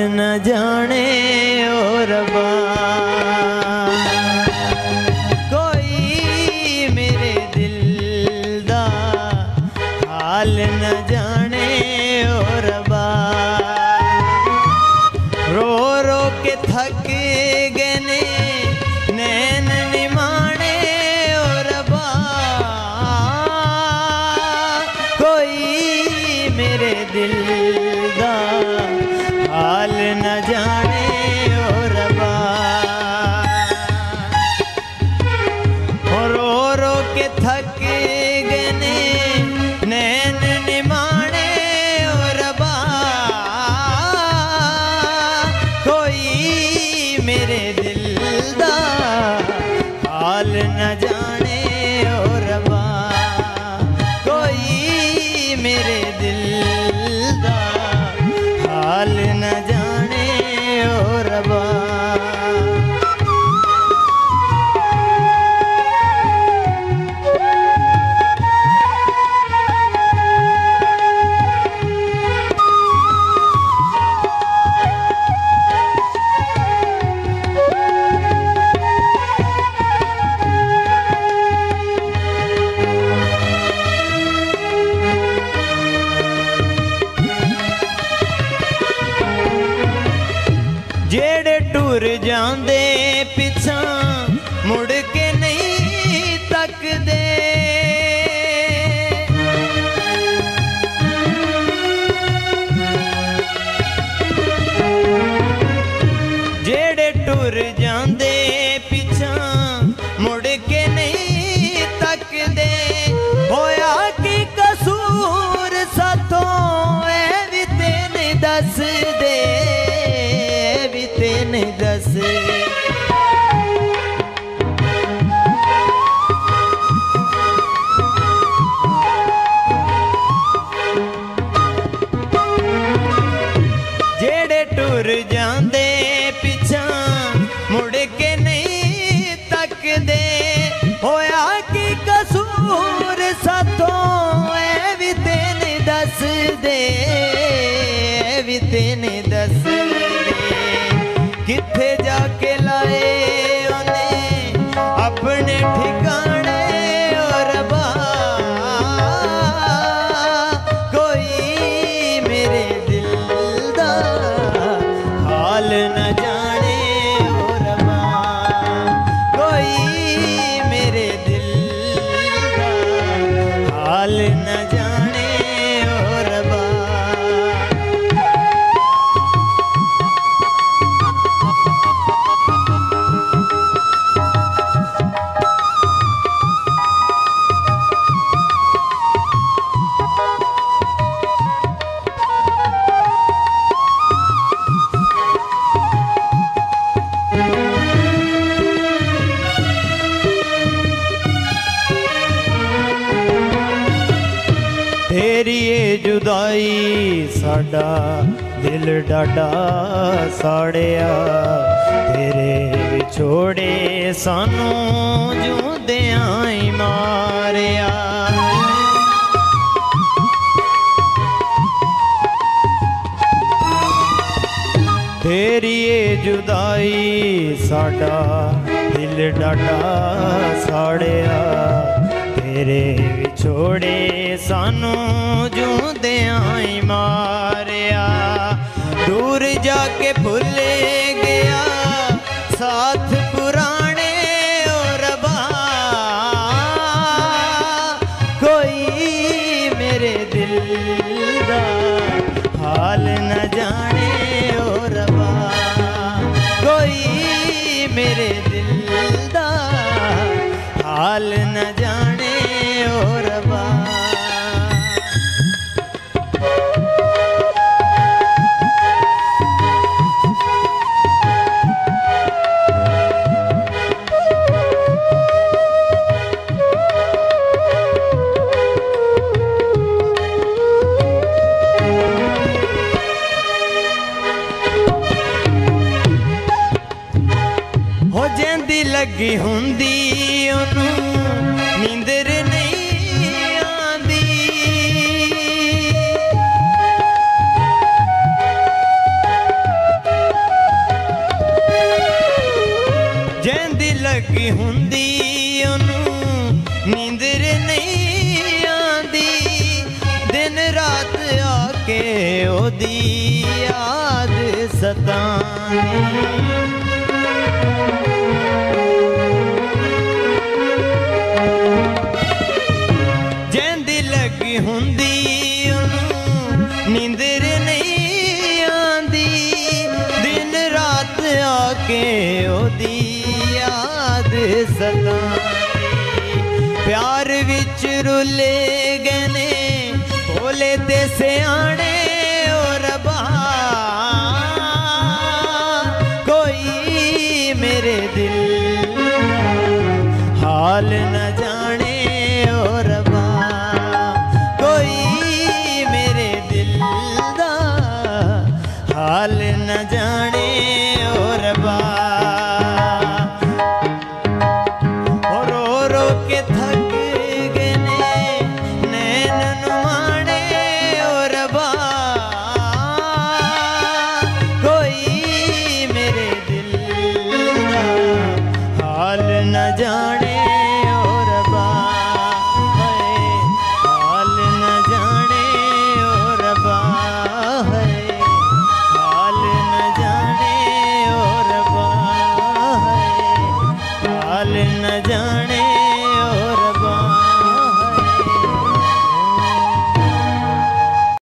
न जाने ओ रब्बा। कोई मेरे दिल दा हाल न जाने ओ रब्बा। रो रो के थक गए ने नैन निमाणे ओ रब्बा। कोई मेरे दिल दा हाल न जाने ओ रब्बा। रो रो के थक गए ने नैन निमाणे ओ रब्बा। कोई मेरे दिल दा हाल न जाने ओ रब्बा। कोई मेरे दिल दा हाल न जाने ओ रब्बा। जेड़े टुर जांदे पिछा मुड़ के नहीं तकदे। जेड़े टुर जांदे पिछा मुड़ के नहीं तकदे। होया की कसूर साथों ऐ भी तेन दस दे। भी तेन दस जेड़े टुर जांदे पिछा मुड़ के नहीं तकदे। होया की कसूर साथों ऐ भी तेन दस दे। भी तेन दस किथे जाके लाए उन्हें अपने ठिकाने ओ रब्बा। कोई मेरे दिल दा हाल न जाने ओ रब्बा। कोई मेरे दिल दा हाल न जाने ओ रब्बा। तेरी ये जुदाई साडा दिल डाडा साड़िया। तेरे विछोड़े सानू जूंदियां ही मारिया। तेरी ये जुदाई साडा दिल डाडा साड़िया। तेरे विछोड़े सानू जूंदियां ही मारिया। दूर जाके भुले गया साथ पुराने ओ रब्बा। कोई मेरे दिल दा हाल न जाने ओ रब्बा। कोई मेरे दिल दा हाल न जाने ओ रब्बा। हो जेंदी लगी हुंदी ओनू नींदर नहीं आंदी। लगी हुंदी ओनू नींदर नहीं आंदी दिन रात आके ओदी याद सतानी जैंदी लगी हुंदी नींदर नहीं आंदी दिन रात आके ओदी याद सतानी प्यार विच रुले गने भोले ते सियाणे ओ रबा कोई मेरे दिल हाल न जाने ओ रबा कोई मेरे दिल दा हाल न जाने